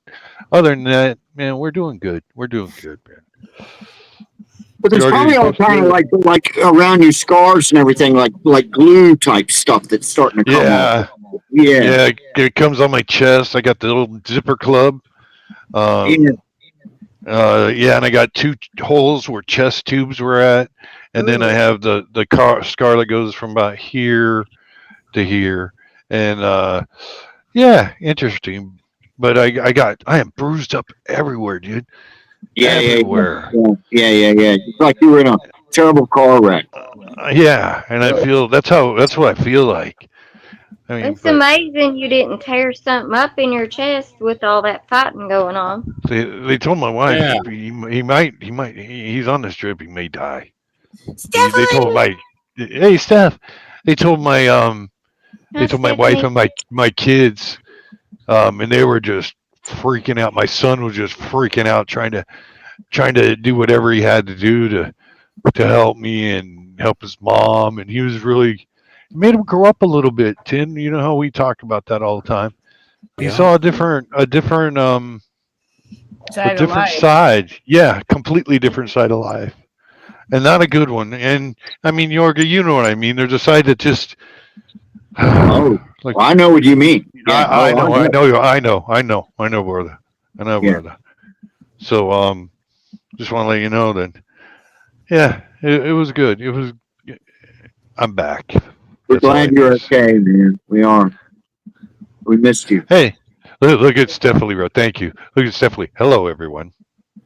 other than that, man, we're doing good. We're doing good, man. But there's Jordan, probably all kind of like around your scars and everything, like glue type stuff that's starting to come off. yeah, Yeah. yeah, it comes on my chest. I got the little zipper club. Yeah. Yeah, and I got two holes where chest tubes were at, and then I ooh, have the scar that goes from about here to here, and yeah, interesting. But I am bruised up everywhere, dude. Yeah, yeah, yeah, Everywhere. yeah. It's like you were in a terrible car wreck. Yeah, and I feel that's what I feel like. I mean, It's but amazing you didn't tear something up in your chest with all that fighting going on. they told my wife Yeah. he's on this trip. He may die. They told Stephanie. my hey Steph. They told my Hi, wife Stephanie. and my kids, and they were just freaking out. My son was just freaking out, trying to do whatever he had to do to help me and help his mom, and he was really made him grow up a little bit. Tin, you know how we talk about that all the time. He Yeah. saw a Side of different life. side. Yeah, completely different side of life, and not a good one. And I mean, Yorga, you know what I mean. There's a side that just Oh, like well, I know what you mean. Yeah. I Oh, I know, know. brother. I know, Yeah. brother. So just want to let you know that yeah, it was good. It was. I'm back. We're That's all I glad need you're to say. okay, man. We are. We missed you. Hey, look at Stephanie wrote. Thank you. Look at Stephanie. Hello, everyone.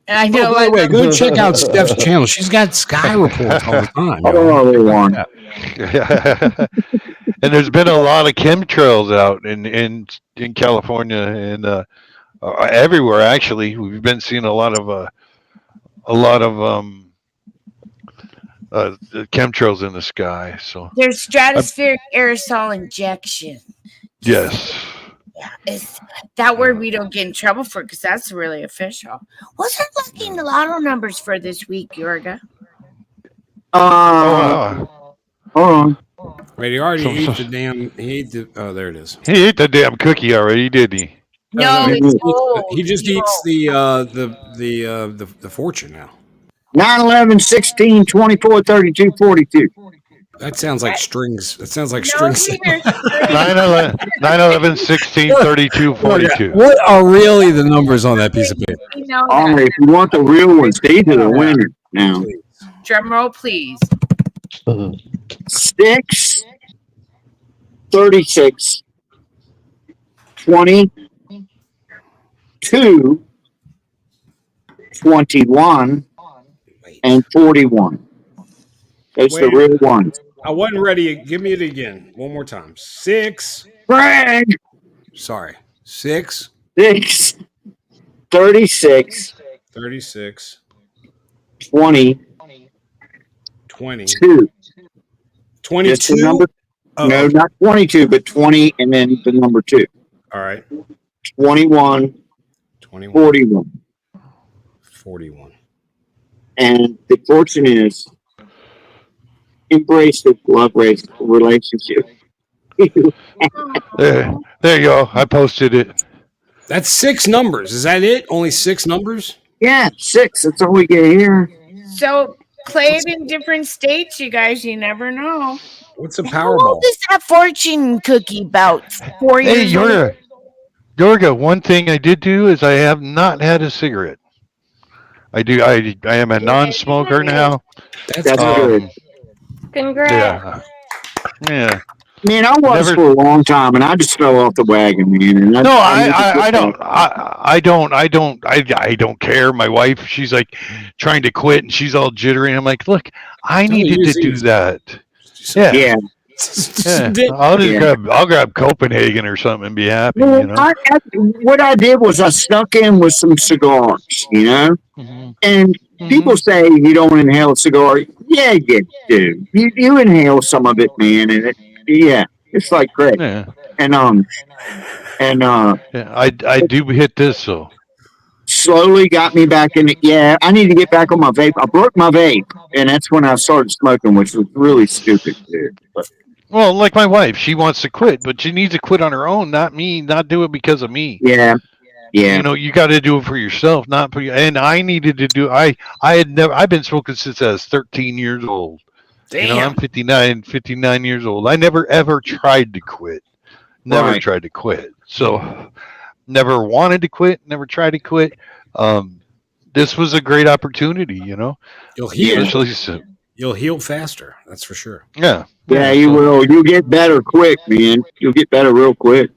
I Oh, know. by I the way, love. go check out Steph's channel. She's got Sky reports all the time, y'all. Oh, Check everyone. that And there's been a lot of chemtrails out in California and everywhere. Actually, we've been seeing a lot of chemtrails in the sky. So There's I, stratospheric aerosol injection. Just yes, yeah, is that word uh, we don't get in trouble for because that's really official. What's it looking the lotto numbers for this week, Yorga? oh Uh, wow. Hold on. Wait, he already Some, ate some, the damn. He ate the. Oh, there it is. he ate the damn cookie already, didn't he? Oh no, No, he it's just eats the, old. he just eats the fortune now. 9, 11, 16, 24, 32, 42. That sounds like strings. That sounds like No, strings. these are strings. 9/11, 16, 32, Okay, 42. what are really the numbers on that piece of paper? We know All that. right, if you want the real ones, these are the Yeah, winners now. please. Drum roll, please. 6, 36, 20, 2, 21, Wait. and 41. Those are the Wait, real ones. I wasn't ready. Give me it again. One more time. 6. Greg! Sorry. 6, 6, 36, 36, 20, 20, 2. Just the 22. number. Oh, No, okay. not 22, but 20 and then the number 2. All right. 21, 21, 41. 41. And the fortune is embrace the love relationship. There you go. I posted it. That's 6 numbers. Is that it? Only 6 numbers? Yeah, 6. That's all we get here. So play it in different states, you guys. You never know. What's a How old Powerball? is that fortune cookie? About 4 Hey, years old. Yorga, one thing I did do is I have not had a cigarette. I am a non-smoker now. That's That's good. good. Congrats. Yeah. Man, I was Never. for a long time, and I just fell off the wagon, man. And No, I need to get back. I don't care. My wife, she's like trying to quit, and she's all jittery. And I'm like, look, I No, needed to use do these. that. Yeah, Yeah, yeah. yeah. I'll grab Copenhagen or something and be happy. Well, You know. what I did was I snuck in with some cigars, Hmm. And Hmm. people say you don't inhale a cigar. Yeah, you do. You inhale some of it, man, and yeah, it's like great. Yeah, And and yeah. I do hit this so. slowly got me back in it. Yeah, I need to get back on my vape. I broke my vape, and that's when I started smoking, which was really stupid, dude. But Well, like my wife, she wants to quit, but she needs to quit on her own, not me. Not do it because of me. yeah, yeah, You know, you got to do it for yourself, not for you. And I needed to do. I had never. I've been smoking since I was 13 years old. You know, I'm Damn. 59 years old. I never ever tried to quit. Never right. tried to quit. So, never wanted to quit. Never tried to quit. Um, this was a great opportunity. You know, You'll heal. Yeah, especially so, You'll heal faster. That's for sure. yeah, yeah. yeah. You So, will. You'll get better quick, man. You'll get better real quick.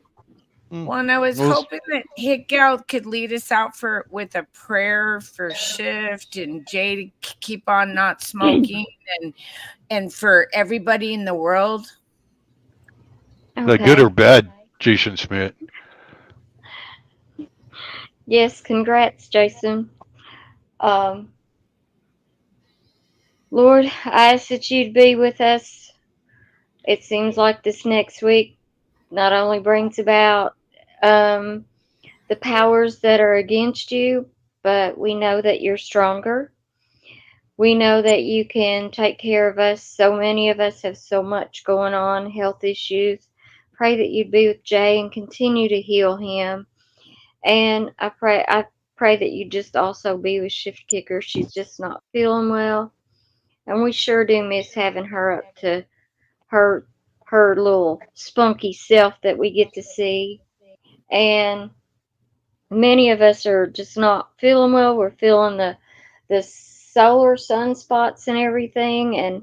Well, and I was well, hoping that Hit Gal could lead us out with a prayer for Shift and Jay to keep on not smoking and for everybody in the world. good or Okay. bad, Jason Smith. Yes, congrats, Jason. Um, Lord, I ask that you'd be with us. It seems like this next week not only brings about um, the powers that are against you, but we know that you're stronger. We know that you can take care of us. So many of us have so much going on, health issues. Pray that you'd be with Jay and continue to heal him. And I pray that you just also be with Shift Kicker. She's just not feeling well. And we sure do miss having her up to her her little spunky self that we get to see. And many of us are just not feeling well. We're feeling the solar sunspots and everything,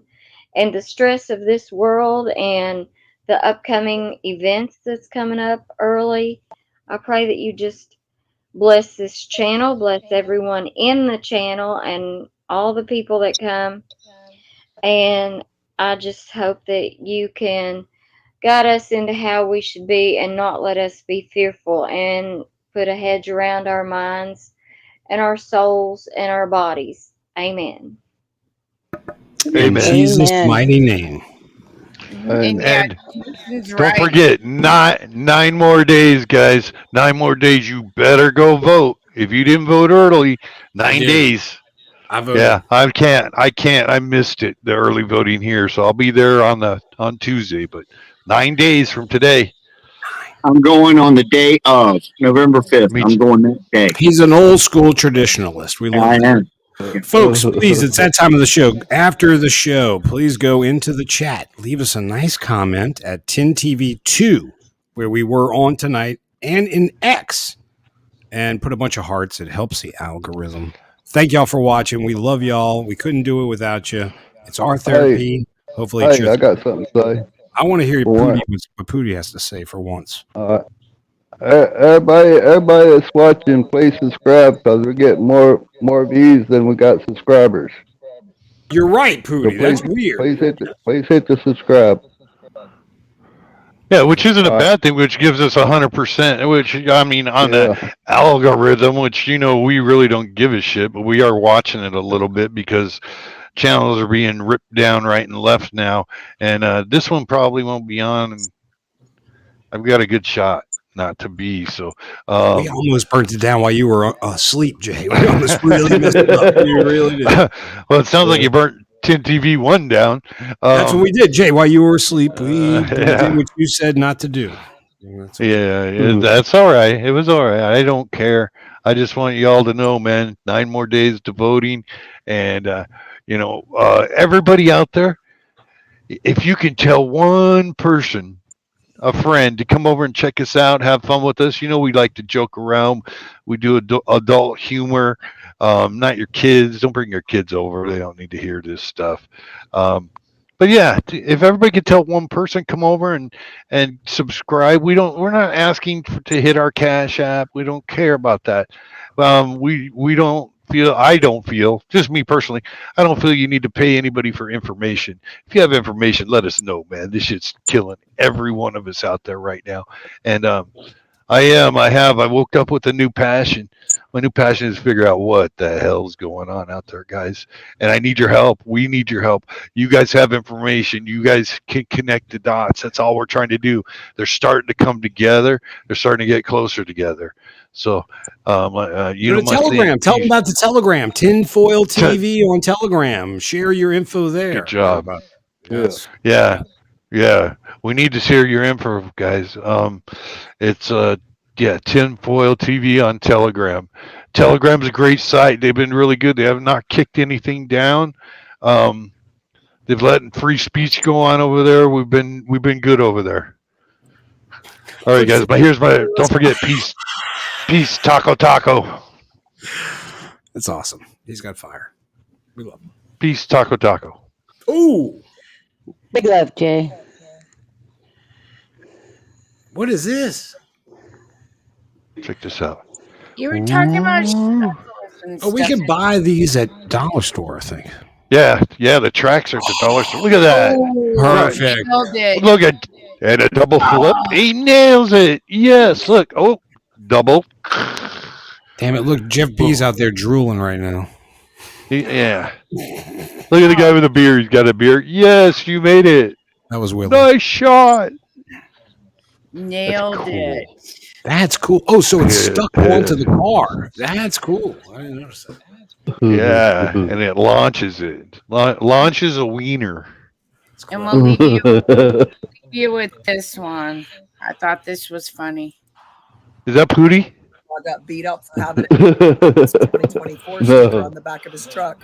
and the stress of this world and the upcoming events that's coming up early. I pray that you just bless this channel, bless everyone in the channel, and all the people that come. And I just hope that you can guide us into how we should be and not let us be fearful, and put a hedge around our minds and our souls and our bodies. Amen. In Amen. Jesus' Amen. mighty name. And And yeah, And Jason's don't right. forget, nine more days, guys. 9 more days. You better go vote. If you didn't vote early, I 9 did. days. I voted. Yeah, I can't. I missed it. The early voting here, so I'll be there on Tuesday. But 9 days from today. I'm going on the day of November 5th. Me I'm too. going that day. He's an old school traditionalist. We love I that. am. Folks, please, it's that time of the show. After the show, please go into the chat. Leave us a nice comment at 10TV2, where we were on tonight, and in X. And put a bunch of hearts. It helps the algorithm. Thank y'all for watching. We love y'all. We couldn't do it without you. It's our therapy. Hopefully it's Hey, yours. I got something to say. I want to hear For what once. Pootie has to say for once. Everybody that's watching, please subscribe because we're getting more views than we got subscribers. You're right, So Pootie. That's weird. Please hit the subscribe. Yeah, which isn't a All right. bad thing, which gives us 100%, which, I mean, on Yeah. the algorithm, which, we really don't give a shit, but we are watching it a little bit because channels are being ripped down right and left now. And this one probably won't be on. And I've got a good shot not to be. So we almost burnt it down while you were asleep, Jay. We almost really messed it up. We really did. Well, it sounds like you burnt 10 TV 1 down. That's what we did, Jay. While you were asleep, we yeah. did what you said not to do. That's all right. It was all right. I don't care. I just want y'all to know, man, 9 more days to voting. And, everybody out there, if you can tell one person, a friend, to come over and check us out, have fun with us. We like to joke around. We do adult humor. Not your kids. Don't bring your kids over. They don't need to hear this stuff. But yeah, if everybody could tell one person, come over and subscribe. We're not asking to hit our Cash App. We don't care about that. I don't feel, just me personally, I don't feel you need to pay anybody for information. If you have information, let us know, man. This shit's killing every one of us out there right now. And I woke up with a new passion. My new passion is to figure out what the hell's going on out there, guys. And I need your help. We need your help. You guys have information. You guys can connect the dots. That's all we're trying to do. They're starting to come together. They're starting to get closer together. So, Telegram. Tell them about the Telegram. Tinfoil TV on Telegram. Share your info there. Good job. Yes. Yeah. We need to share your info, guys. It's Tinfoil TV on Telegram. Telegram's a great site. They've been really good. They have not kicked anything down. They've let free speech go on over there. We've been good over there. All right, guys. Don't forget, peace, taco. That's awesome. He's got fire. We love him. Peace, taco. Ooh. Big love, Jay. What is this? Check this out. You were talking about we can buy these at Dollar Store, I think. Yeah, the tracks are at the dollar store. Look at that. Perfect. Look at and a double flip. He nails it. Yes, look. Oh, double. Damn it, look, Jeff B's out there drooling right now. Yeah. Look at the guy with the beer. He's got a beer. Yes, you made it. That was Willie. Nice shot. Nailed it. That's cool. Oh, so it's stuck onto the car. That's cool. I didn't notice that. Yeah, and it launches it. Launches a wiener. And we'll leave you with this one. I thought this was funny. Is that Pootie? I got beat up for having a 2024 sticker on the back of his truck.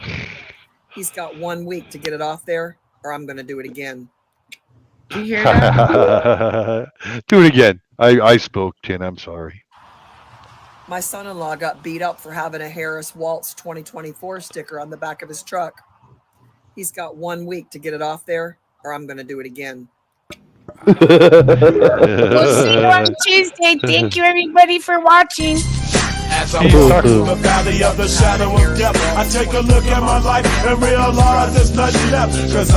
He's got 1 week to get it off there, or I'm going to do it again. Did you hear that? Do it again. I spoke, Tin. I'm sorry. My son-in-law got beat up for having a Harris Waltz 2024 sticker on the back of his truck. He's got 1 week to get it off there, or I'm going to do it again. We'll see you on Tuesday. Thank you, everybody, for watching. As I walk through the valley of the shadow of death, I take a look at my life and realize there's nothing left. 'Cause